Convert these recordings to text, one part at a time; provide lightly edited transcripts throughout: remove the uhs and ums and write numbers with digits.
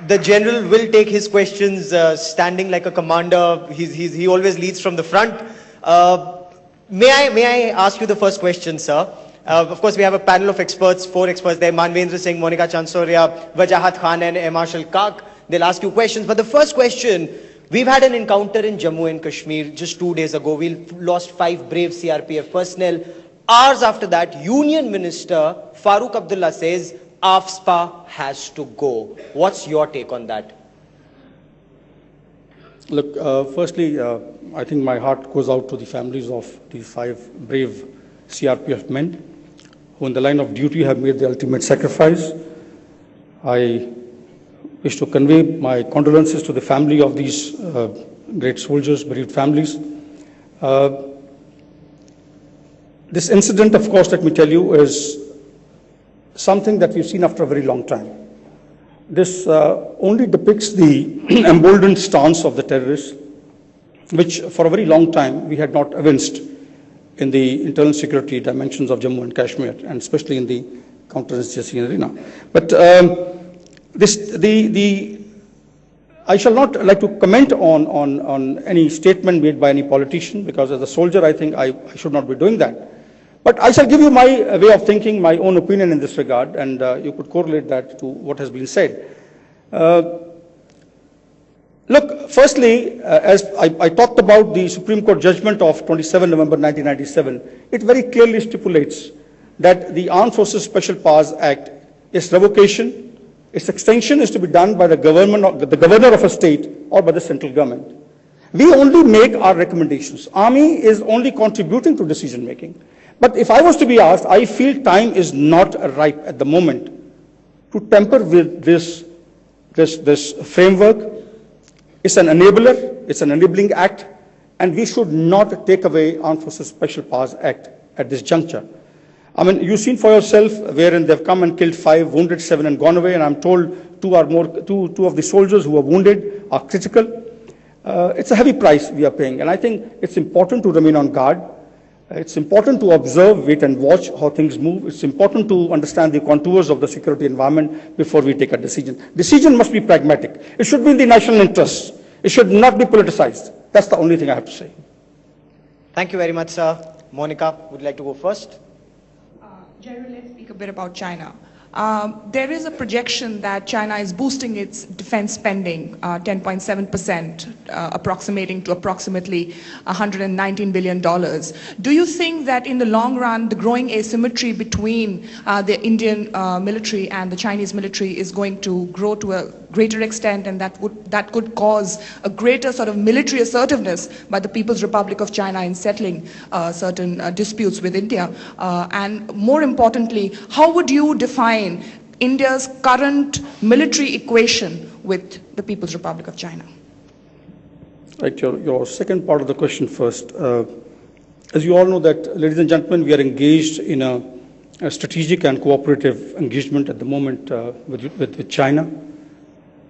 the general will take his questions standing like a commander. He always leads from the front. May I ask you the first question, sir? Of course, we have a panel of experts, 4 experts there, Manvendra Singh, Monica Chansoria, Wajahat Khan and Air Marshal Kak. They'll ask you questions. But the first question, we've had an encounter in Jammu and Kashmir just 2 days ago. We lost 5 brave CRPF personnel. Hours after that, Union Minister Farooq Abdullah says, AFSPA has to go. What's your take on that? Look, firstly, I think my heart goes out to the families of these 5 brave CRPF men who in the line of duty have made the ultimate sacrifice. I wish to convey my condolences to the family of these great soldiers, bereaved families. This incident, of course, let me tell you, is something that we've seen after a very long time. This only depicts the emboldened stance of the terrorists, which for a very long time we had not evinced in the internal security dimensions of Jammu and Kashmir, and especially in the counterinsurgency arena. But I shall not like to comment on any statement made by any politician, because as a soldier, I think I should not be doing that. But I shall give you my way of thinking, my own opinion in this regard, and you could correlate that to what has been said. Look, firstly, as I talked about the Supreme Court judgment of 27 November 1997, it very clearly stipulates that the Armed Forces Special Powers Act, its revocation, its extension is to be done by the governor of a state or by the central government. We only make our recommendations. Army is only contributing to decision making. But if I was to be asked, I feel time is not ripe at the moment to tamper with this framework. It's an enabler, it's an enabling act, and we should not take away Armed Forces Special Powers Act at this juncture. I mean, you've seen for yourself wherein they've come and killed 5, wounded 7 and gone away, and I'm told two of the soldiers who are wounded are critical. It's a heavy price we are paying, and I think it's important to remain on guard. It's important to observe, wait and watch how things move. It's important to understand the contours of the security environment before we take a decision. Decision must be pragmatic. It should be in the national interest. It should not be politicized. That's the only thing I have to say. Thank you very much, sir. Monica, would you like to go first? Jerry, let's speak a bit about China. There is a projection that China is boosting its defense spending 10.7%, approximating to approximately $119 billion. Do you think that in the long run, the growing asymmetry between the Indian military and the Chinese military is going to grow to a greater extent, and that could cause a greater sort of military assertiveness by the People's Republic of China in settling certain disputes with India? And more importantly, how would you define India's current military equation with the People's Republic of China? Right, your second part of the question first. As you all know that, ladies and gentlemen, we are engaged in a strategic and cooperative engagement at the moment with China.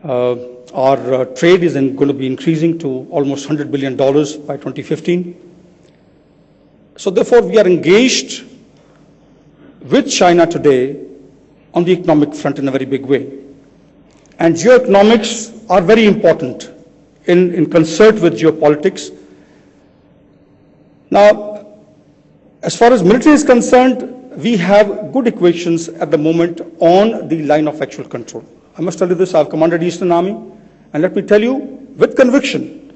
Our trade is going to be increasing to almost $100 billion by 2015. So therefore, we are engaged with China today on the economic front in a very big way. And geoeconomics are very important in concert with geopolitics. Now, as far as military is concerned, we have good equations at the moment on the line of actual control. I must tell you this, I've commanded Eastern Army, and let me tell you with conviction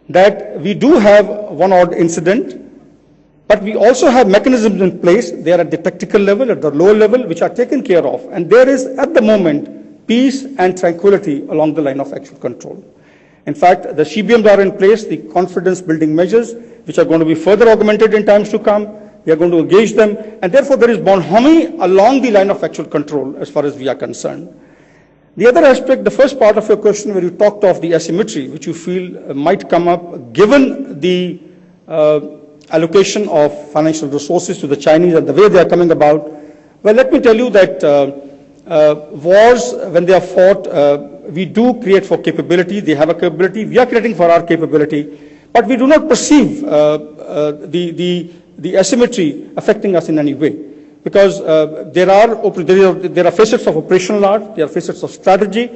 that we do have one odd incident, but we also have mechanisms in place. They are at the tactical level, at the lower level, which are taken care of. And there is, at the moment, peace and tranquility along the line of actual control. In fact, the CBMs are in place, the confidence-building measures, which are going to be further augmented in times to come. We are going to engage them. And therefore, there is bonhomie along the line of actual control as far as we are concerned. The other aspect, the first part of your question, where you talked of the asymmetry, which you feel might come up given the allocation of financial resources to the Chinese and the way they are coming about. Well, let me tell you that wars, when they are fought, we do create for capability. They have a capability. We are creating for our capability. But we do not perceive the asymmetry affecting us in any way. Because there are facets of operational art, there are facets of strategy,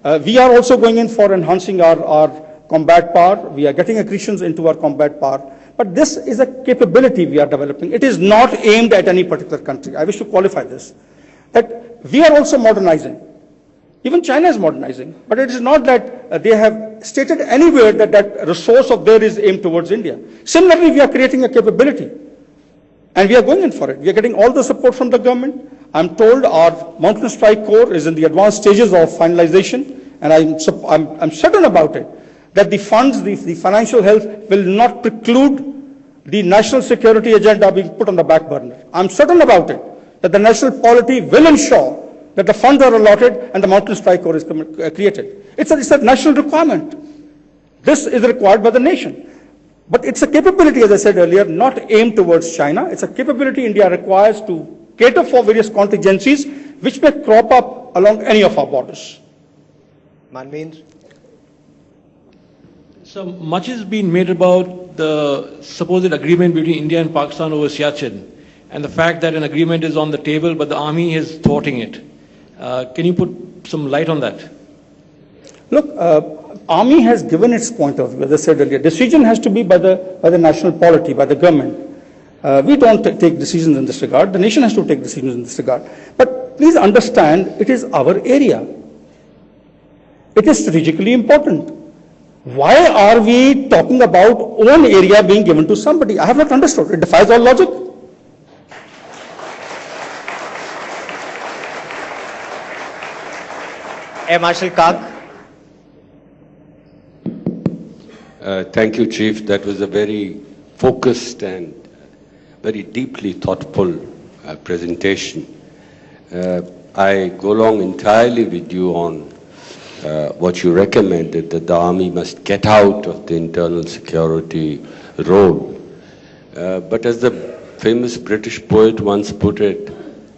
We are also going in for enhancing our combat power. We are getting accretions into our combat power. But this is a capability we are developing. It is not aimed at any particular country. I wish to qualify this. That we are also modernizing. Even China is modernizing. But it is not that they have stated anywhere that that resource of theirs is aimed towards India. Similarly, we are creating a capability. And we are going in for it. We are getting all the support from the government. I'm told our Mountain Strike Corps is in the advanced stages of finalization. And I'm certain about it, that the funds, the financial health will not preclude the national security agenda being put on the back burner. I'm certain about it, that the national polity will ensure that the funds are allotted and the Mountain Strike Corps is created. It's a national requirement. This is required by the nation. But it's a capability, as I said earlier, not aimed towards China. It's a capability India requires to cater for various contingencies which may crop up along any of our borders. Manvendra? So much has been made about the supposed agreement between India and Pakistan over Siachen, and the fact that an agreement is on the table but the army is thwarting it. Can you put some light on that? Look, Army has given its point of view, as I said earlier. Decision has to be by the national polity, by the government. We don't take decisions in this regard. The nation has to take decisions in this regard. But please understand, it is our area. It is strategically important. Why are we talking about own area being given to somebody? I have not understood. It defies all logic. Air Marshal Kak? Thank you, Chief. That was a very focused and very deeply thoughtful presentation. I go along entirely with you on what you recommended, that the army must get out of the internal security role. But as the famous British poet once put it,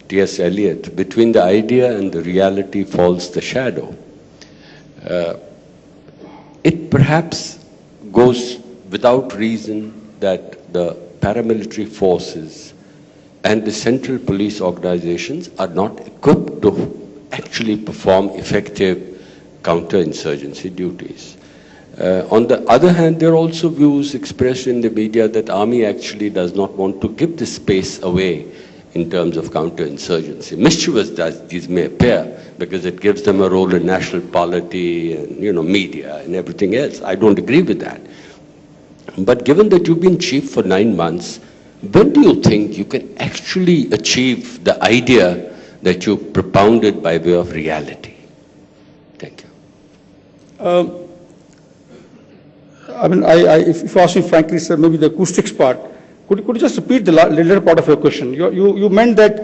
T.S. Eliot, between the idea and the reality falls the shadow. It perhaps goes without reason that the paramilitary forces and the central police organizations are not equipped to actually perform effective counterinsurgency duties. On the other hand, there are also views expressed in the media that army actually does not want to give the space away in terms of counterinsurgency. Mischievous as these may appear, because it gives them a role in national polity and, media and everything else. I don't agree with that. But given that you've been chief for 9 months, when do you think you can actually achieve the idea that you propounded by way of reality? Thank you. If you ask me frankly, sir, maybe the acoustics part, could you just repeat the later part of your question? You meant that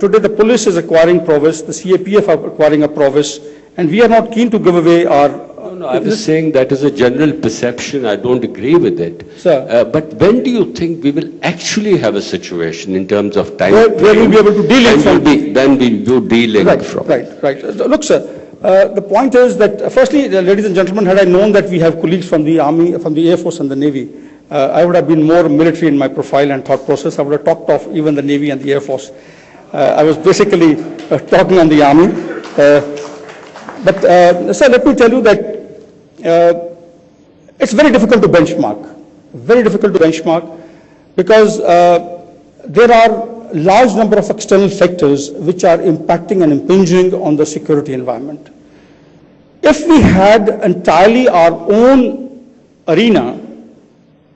today the police is acquiring prowess, the CAPF are acquiring a prowess, and we are not keen to give away our... No, I was saying that is a general perception. I don't agree with it. Sir. But when do you think we will actually have a situation in terms of time? Where we'll be able to deal from? Then we'll do dealing from. Right. Look, sir, the point is that, firstly, ladies and gentlemen, had I known that we have colleagues from the Army, from the Air Force and the Navy, I would have been more military in my profile and thought process. I would have talked off even the Navy and the Air Force. I was basically talking on the Army. But, sir, let me tell you that it's very difficult to benchmark. Very difficult to benchmark because there are large number of external factors which are impacting and impinging on the security environment. If we had entirely our own arena,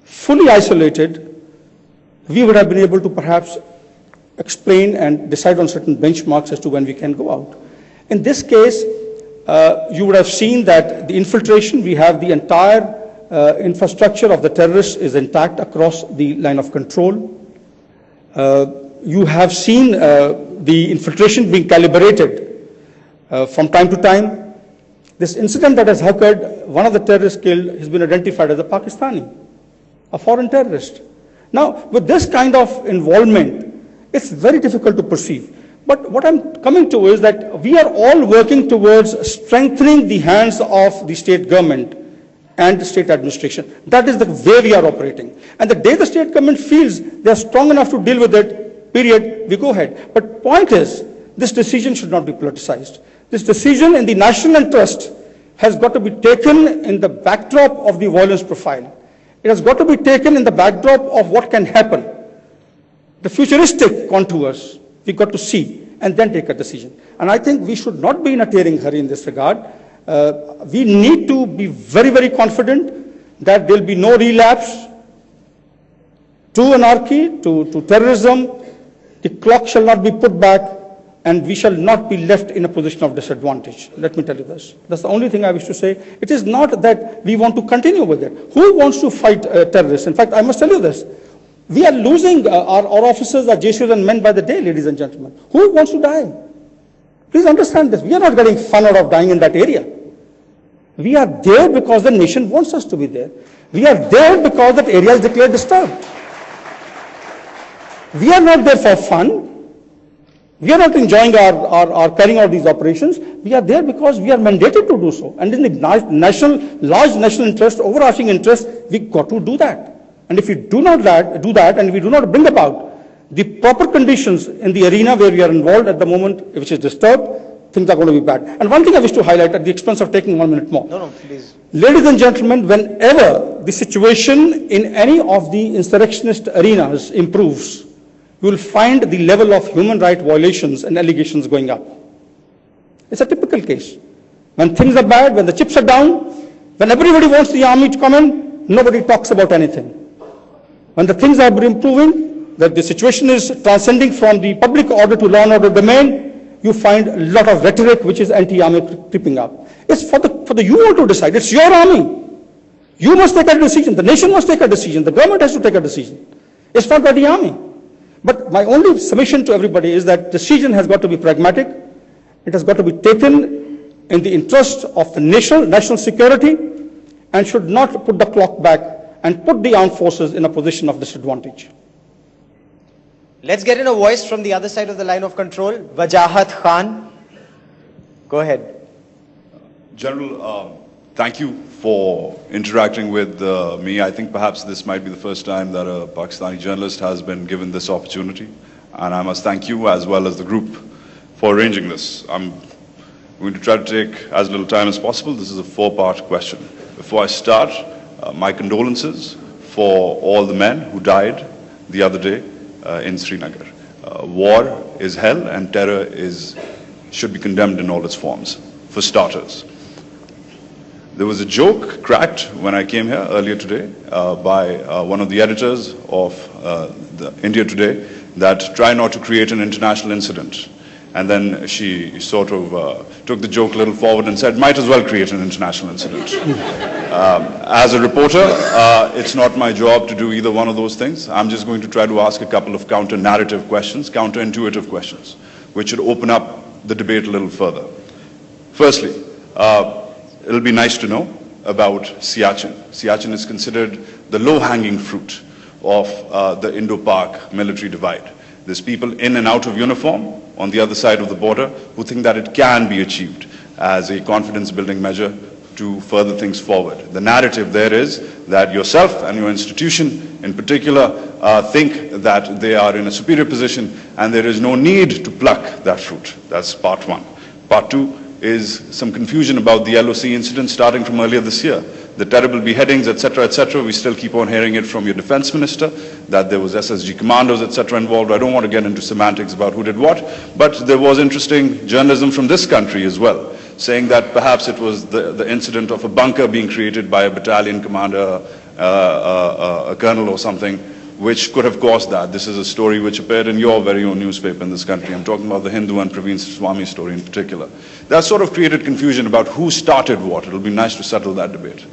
fully isolated, we would have been able to perhaps explain and decide on certain benchmarks as to when we can go out. In this case, you would have seen that the infiltration, we have the entire infrastructure of the terrorists is intact across the line of control. You have seen the infiltration being calibrated from time to time. This incident that has occurred, one of the terrorists killed has been identified as a Pakistani, a foreign terrorist. Now, with this kind of involvement, it's very difficult to perceive. But what I'm coming to is that we are all working towards strengthening the hands of the state government and the state administration. That is the way we are operating. And the day the state government feels they are strong enough to deal with it, period, we go ahead. But point is, this decision should not be politicized. This decision in the national interest has got to be taken in the backdrop of the violence profile. It has got to be taken in the backdrop of what can happen. The futuristic contours we've got to see and then take a decision. And I think we should not be in a tearing hurry in this regard. We need to be very, very confident that there will be no relapse to anarchy, to terrorism. The clock shall not be put back, and we shall not be left in a position of disadvantage. Let me tell you this. That's the only thing I wish to say. It is not that we want to continue with it. Who wants to fight terrorists? In fact, I must tell you this. We are losing our officers, our JCOs and men by the day, ladies and gentlemen. Who wants to die? Please understand this. We are not getting fun out of dying in that area. We are there because the nation wants us to be there. We are there because that area is declared disturbed. We are not there for fun. We are not enjoying our carrying out these operations. We are there because we are mandated to do so. And in the large national interest, overarching interest, we got to do that. And if we do not do that, and we do not bring about the proper conditions in the arena where we are involved at the moment, which is disturbed, things are going to be bad. And one thing I wish to highlight at the expense of taking 1 minute more. No, please. Ladies and gentlemen, whenever the situation in any of the insurrectionist arenas improves, you will find the level of human rights violations and allegations going up. It's a typical case. When things are bad, when the chips are down, when everybody wants the army to come in, nobody talks about anything. When the things are improving, that the situation is transcending from the public order to law and order domain, you find a lot of rhetoric which is anti-army creeping up. It's for the you all to decide. It's your army. You must take a decision. The nation must take a decision. The government has to take a decision. It's not by the army. But my only submission to everybody is that decision has got to be pragmatic. It has got to be taken in the interest of the national security, and should not put the clock back and put the armed forces in a position of disadvantage. Let's get in a voice from the other side of the line of control. Wajahat Khan. Go ahead. General, thank you for interacting with me. I think perhaps this might be the first time that a Pakistani journalist has been given this opportunity. And I must thank you as well as the group for arranging this. I'm going to try to take as little time as possible. This is a 4-part question. Before I start, my condolences for all the men who died the other day in Srinagar. War is hell, and terror should be condemned in all its forms, for starters. There was a joke cracked when I came here earlier today by one of the editors of the India Today that try not to create an international incident. And then she sort of took the joke a little forward and said, might as well create an international incident. As a reporter, it's not my job to do either one of those things. I'm just going to try to ask a couple of counter-narrative questions, counter-intuitive questions, which should open up the debate a little further. Firstly, it'll be nice to know about Siachen. Siachen is considered the low-hanging fruit of the Indo-Pak military divide. There's people in and out of uniform on the other side of the border who think that it can be achieved as a confidence-building measure to further things forward. The narrative there is that yourself and your institution in particular think that they are in a superior position and there is no need to pluck that fruit. That's part one. Part two is some confusion about the LOC incident starting from earlier this year. The terrible beheadings, etc., etc. We still keep on hearing it from your defense minister, that there was SSG commandos, etc. involved. I don't want to get into semantics about who did what, but there was interesting journalism from this country as well, saying that perhaps it was the incident of a bunker being created by a battalion commander, a colonel or something, which could have caused that. This is a story which appeared in your very own newspaper in this country. I'm talking about the Hindu and Praveen Swami story in particular. That sort of created confusion about who started what. It'll be nice to settle that debate,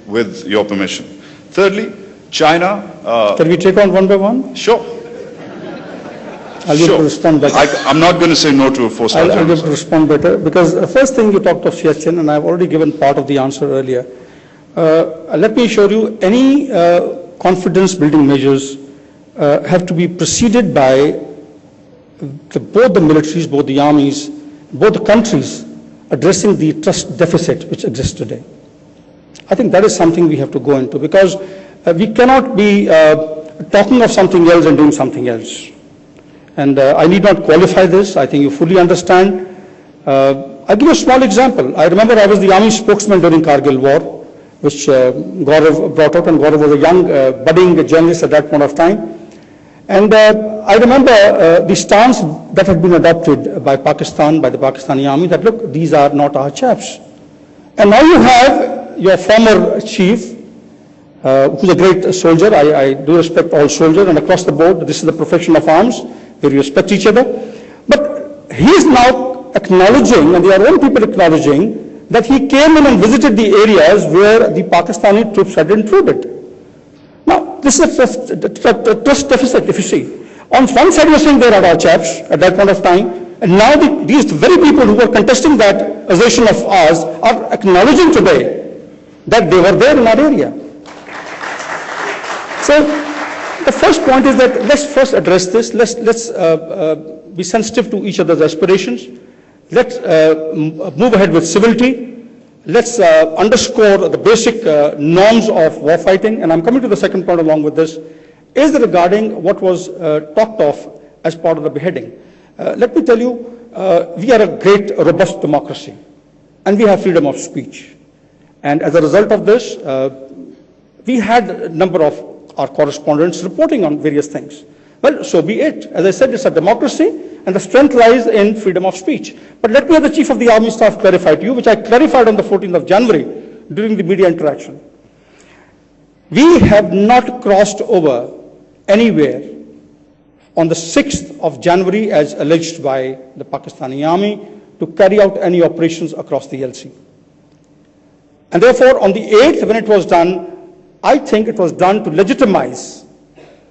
with your permission. Thirdly, China... Can we take on one by one? Sure. I'll be able to respond better. I'm not going to say no to a four-star I'll be able to respond better, because the first thing you talked of Siachen, and I've already given part of the answer earlier. Let me assure you, any confidence-building measures have to be preceded by both the militaries, both the armies, both the countries addressing the trust deficit which exists today. I think that is something we have to go into, because we cannot be talking of something else and doing something else. And I need not qualify this. I think you fully understand. I I'll give you a small example. I remember I was the army spokesman during Kargil War, which Gaurav brought up, and Gaurav was a young, budding journalist at that point of time. And I remember the stance that had been adopted by Pakistan, by the Pakistani army, that look, these are not our chaps. And now you have your former chief, who's a great soldier. I do respect all soldiers, and across the board, this is the profession of arms, where we respect each other. But he is now acknowledging, and their own people acknowledging, that he came in and visited the areas where the Pakistani troops had intruded. Now, this is a trust deficit, if you see. On one side, you're saying they are our chaps at that point of time, and now these very people who were contesting that assertion of ours are acknowledging today that they were there in our area. So, the first point is that let's first address this. Let's be sensitive to each other's aspirations. Let's move ahead with civility. Let's underscore the basic norms of war fighting. And I'm coming to the second point along with this, is regarding what was talked of as part of the beheading. Let me tell you, we are a great, robust democracy, and we have freedom of speech. And as a result of this, we had a number of our correspondents reporting on various things. Well, so be it. As I said, it's a democracy, and the strength lies in freedom of speech. But let me have the Chief of the Army Staff clarify to you, which I clarified on the 14th of January during the media interaction. We have not crossed over anywhere on the 6th of January, as alleged by the Pakistani army, to carry out any operations across the LC. And therefore, on the 8th, when it was done, I think it was done to legitimize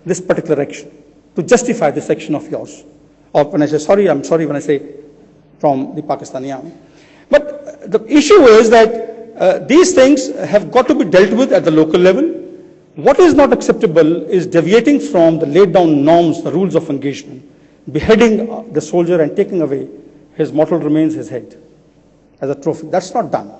this particular action, to justify this action of yours. Or when I say sorry, I'm sorry when I say from the Pakistani army. But the issue is that these things have got to be dealt with at the local level. What is not acceptable is deviating from the laid down norms, the rules of engagement, beheading the soldier and taking away his mortal remains, his head, as a trophy. That's not done.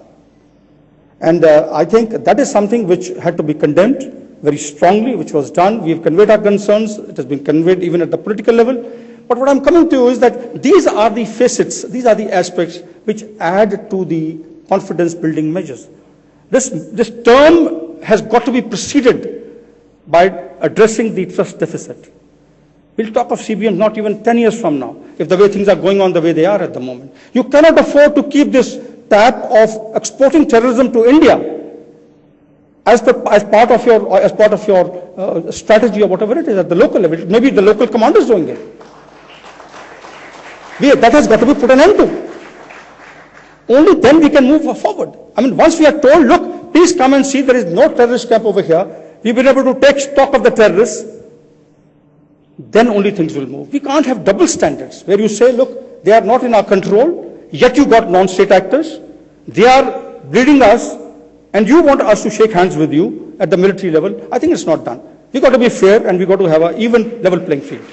And I think that is something which had to be condemned very strongly, which was done. We have conveyed our concerns. It has been conveyed even at the political level. But what I'm coming to is that these are the facets, these are the aspects which add to the confidence building measures. This term has got to be preceded by addressing the trust deficit. We'll talk of CBM not even 10 years from now, if the way things are going on the way they are at the moment. You cannot afford to keep this tap of exporting terrorism to India as part of your strategy or whatever it is at the local level. Maybe the local commander is doing it. That has got to be put an end to. Only then we can move forward. I mean, once we are told, look, please come and see, there is no terrorist camp over here, we've been able to take stock of the terrorists, then only things will move. We can't have double standards where you say, look, they are not in our control, yet you got non-state actors, they are bleeding us, and you want us to shake hands with you at the military level. I think it's not done. We've got to be fair, and we've got to have an even level playing field.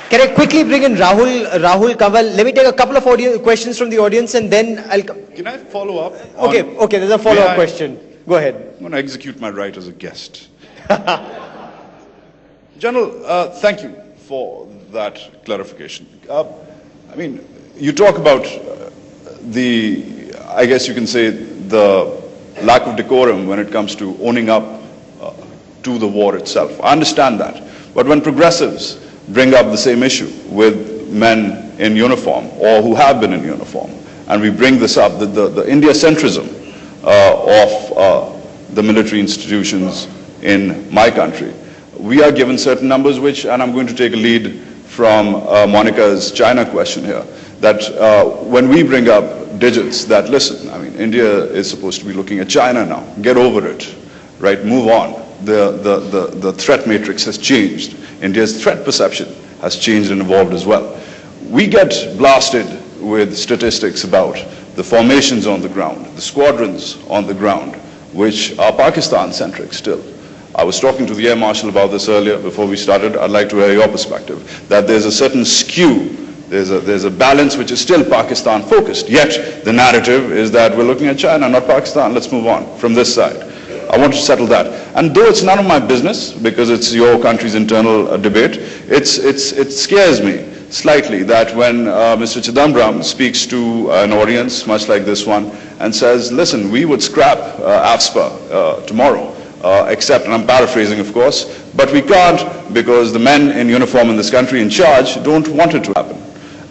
Can I quickly bring in Rahul Kanwal? Let me take a couple of questions from the audience, and then I'll... Can I follow up? Okay, there's a follow-up question. Go ahead. I'm going to execute my right as a guest. General, thank you for that clarification. I mean, you talk about I guess you can say, the lack of decorum when it comes to owning up to the war itself. I understand that. But when progressives bring up the same issue with men in uniform or who have been in uniform, and we bring this up, the India-centrism of the military institutions in my country, we are given certain numbers which, and I'm going to take a lead from Monica's China question here, that when we bring up digits that, listen, I mean, India is supposed to be looking at China now, get over it, right, move on. The threat matrix has changed. India's threat perception has changed and evolved as well. We get blasted with statistics about the formations on the ground, the squadrons on the ground, which are Pakistan-centric still. I was talking to the Air Marshal about this earlier before we started. I'd like to hear your perspective, that there's a certain skew, there's a balance which is still Pakistan-focused, yet the narrative is that we're looking at China, not Pakistan. Let's move on from this side. I want to settle that. And though it's none of my business, because it's your country's internal debate, it scares me slightly that when Mr. Chidambaram speaks to an audience, much like this one, and says, listen, we would scrap AFSPA tomorrow, except, and I'm paraphrasing of course, but we can't because the men in uniform in this country in charge don't want it to happen.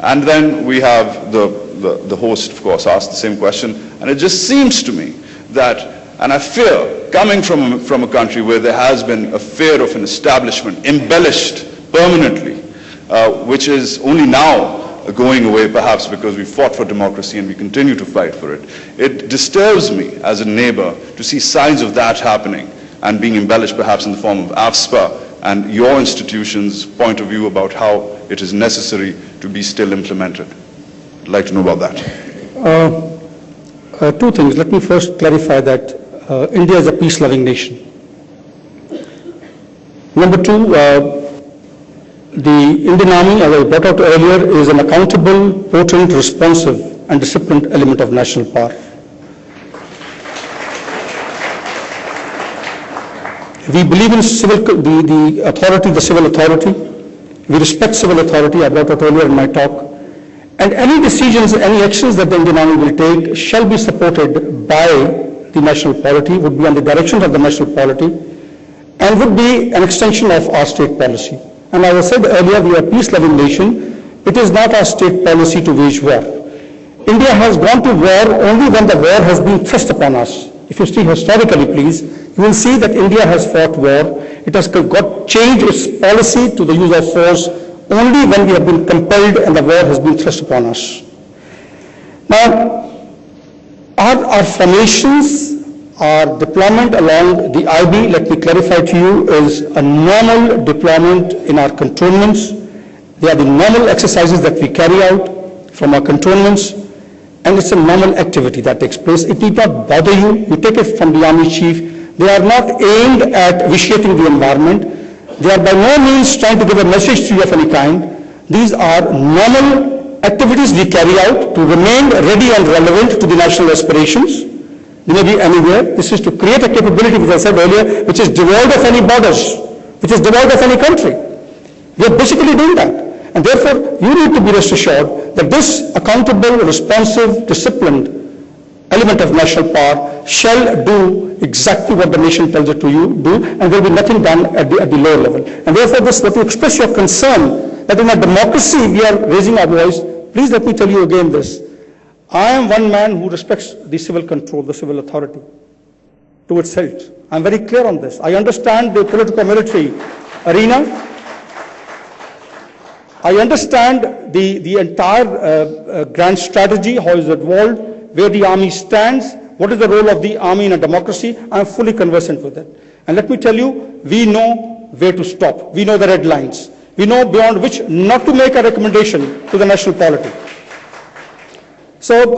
And then we have the host, of course, asked the same question, and it just seems to me that, and I fear, coming from a country where there has been a fear of an establishment embellished permanently, which is only now going away perhaps because we fought for democracy and we continue to fight for it. It disturbs me as a neighbor to see signs of that happening and being embellished perhaps in the form of AFSPA and your institution's point of view about how it is necessary to be still implemented. I'd like to know about that. Two things. Let me first clarify that India is a peace-loving nation. Number two, the Indian Army, as I brought out earlier, is an accountable, potent, responsive, and disciplined element of national power. We believe in the authority, the civil authority. We respect civil authority, I brought out earlier in my talk. And any decisions, any actions that the Indian Army will take shall be supported by the national polity, would be on the direction of the national polity, and would be an extension of our state policy. And as I said earlier, we are a peace-loving nation. It is not our state policy to wage war. India has gone to war only when the war has been thrust upon us. If you see historically, please, you will see that India has fought war. It has changed its policy to the use of force only when we have been compelled and the war has been thrust upon us. Now, our formations, our deployment along the IB, let me clarify to you, is a normal deployment in our cantonments. They are the normal exercises that we carry out from our cantonments, and it's a normal activity that takes place. It need not bother you. You take it from the Army Chief. They are not aimed at vitiating the environment. They are by no means trying to give a message to you of any kind. These are normal activities we carry out to remain ready and relevant to the national aspirations. They may be anywhere. This is to create a capability, which I said earlier, which is devoid of any borders, which is devoid of any country. We are basically doing that. And therefore, you need to be rest assured that this accountable, responsive, disciplined element of national power shall do exactly what the nation tells it to do, and there will be nothing done at the lower level. And therefore, let me express your concern that in a democracy we are raising our voice. Please let me tell you again this. I am one man who respects the civil control, the civil authority to its hilt. I'm very clear on this. I understand the political military arena. I understand the entire grand strategy, how is it evolved, where the army stands, what is the role of the army in a democracy. I'm fully conversant with it. And let me tell you, we know where to stop. We know the red lines. We know beyond which not to make a recommendation to the national polity. So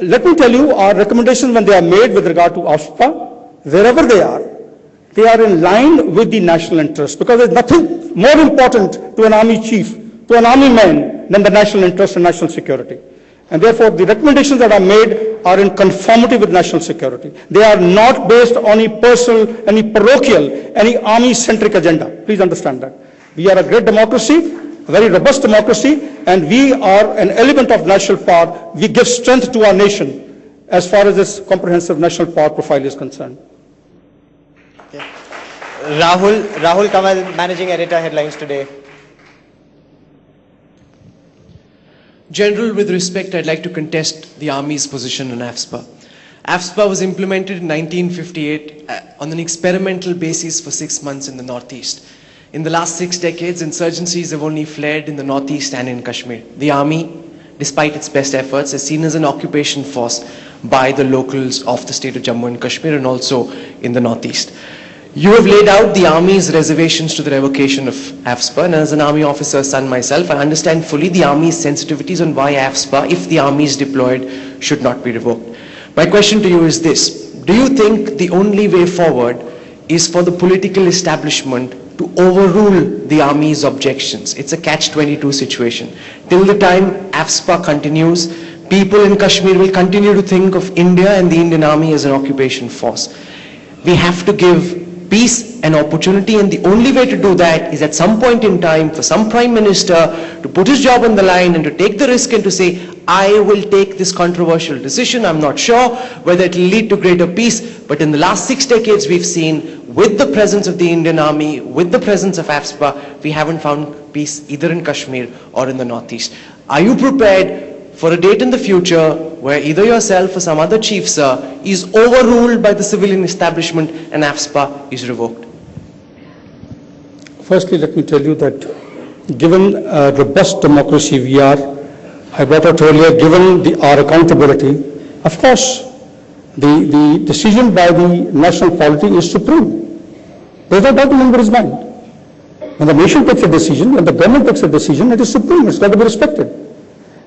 let me tell you, our recommendations when they are made with regard to AFSPA, wherever they are in line with the national interest, because there's nothing more important to an army chief, to an army man, than the national interest and national security. And therefore, the recommendations that are made are in conformity with national security. They are not based on any personal, any parochial, any army-centric agenda. Please understand that. We are a great democracy, a very robust democracy, and we are an element of national power. We give strength to our nation as far as this comprehensive national power profile is concerned. Okay. Rahul Kamal, Managing Editor, Headlines Today. General, with respect, I'd like to contest the Army's position on AFSPA. AFSPA was implemented in 1958 on an experimental basis for 6 months in the Northeast. In the last 6 decades, insurgencies have only flared in the Northeast and in Kashmir. The Army, despite its best efforts, is seen as an occupation force by the locals of the state of Jammu and Kashmir and also in the Northeast. You have laid out the Army's reservations to the revocation of AFSPA, and as an Army officer's son myself, I understand fully the Army's sensitivities on why AFSPA, if the Army is deployed, should not be revoked. My question to you is this. Do you think the only way forward is for the political establishment to overrule the Army's objections? It's a catch-22 situation. Till the time AFSPA continues, people in Kashmir will continue to think of India and the Indian Army as an occupation force. We have to give peace an opportunity, and the only way to do that is at some point in time for some prime minister to put his job on the line and to take the risk and to say, I will take this controversial decision. I'm not sure whether it will lead to greater peace, but in the last 6 decades we've seen, with the presence of the Indian Army, with the presence of AFSPA, we haven't found peace either in Kashmir or in the Northeast. Are you prepared for a date in the future where either yourself or some other chief, sir, is overruled by the civilian establishment and AFSPA is revoked? Firstly, let me tell you that given a robust democracy we are, I brought out earlier, given our accountability, of course, the decision by the national polity is supreme. There's no doubt in anybody's mind. When the nation takes a decision, when the government takes a decision, it is supreme, it's got to be respected.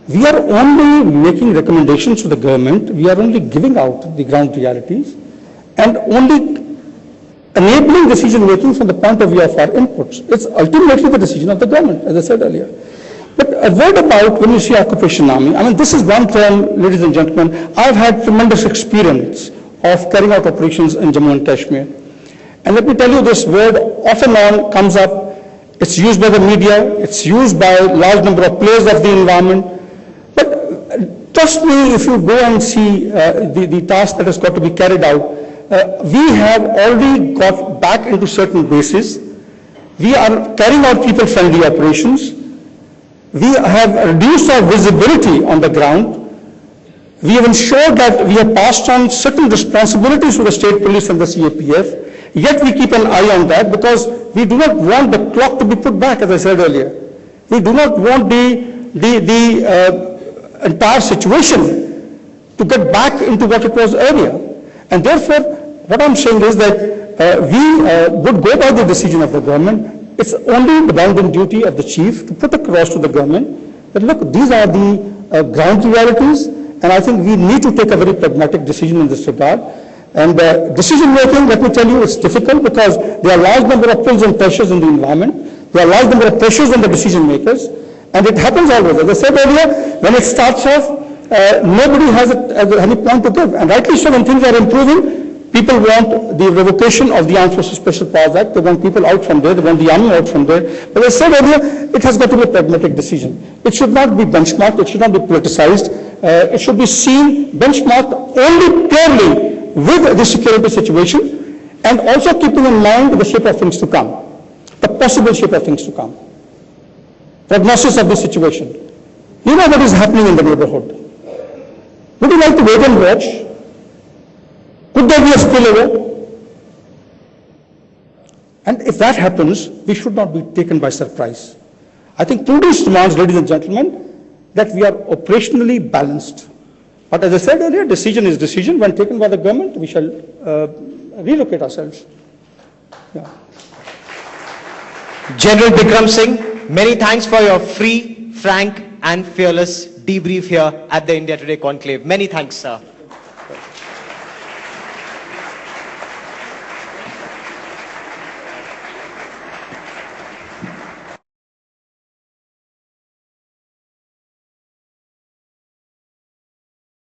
We are only making recommendations to the government, we are only giving out the ground realities, and only enabling decision making from the point of view of our inputs. It's ultimately the decision of the government, as I said earlier. But a word about when you see occupation army, I mean, this is one term, ladies and gentlemen, I've had tremendous experience of carrying out operations in Jammu and Kashmir. And let me tell you, this word off and on comes up. It's used by the media, it's used by a large number of players of the environment. But trust me, if you go and see the task that has got to be carried out, we have already got back into certain bases. We are carrying out people-friendly operations. We have reduced our visibility on the ground. We have ensured that we have passed on certain responsibilities to the state police and the CAPF. Yet we keep an eye on that because we do not want the clock to be put back, as I said earlier. We do not want the entire situation to get back into what it was earlier. And therefore, what I'm saying is that we would go by the decision of the government. It's only the bounden duty of the chief to put across to the government that, look, these are the ground realities, and I think we need to take a very pragmatic decision in this regard. And decision making, let me tell you, it's difficult because there are a large number of pulls and pressures in the environment. There are a large number of pressures on the decision makers, and it happens always. As I said earlier, when it starts off, nobody has any point to give. And rightly so, when things are improving, people want the revocation of the Armed Forces Special Powers Act. They want people out from there. They want the army out from there. But as I said earlier, it has got to be a pragmatic decision. It should not be benchmarked. It should not be politicized. It should be seen, benchmarked only purely with the security situation and also keeping in mind the shape of things to come, the possible shape of things to come. Prognosis of the situation. You know what is happening in the neighborhood. Would you like to wait and watch? Could there be a spillover? And if that happens, we should not be taken by surprise. I think prudence demands, ladies and gentlemen, that we are operationally balanced. But as I said earlier, decision is decision. When taken by the government, we shall relocate ourselves. Yeah. General Bikram Singh, many thanks for your free, frank and fearless debrief here at the India Today Conclave. Many thanks, sir.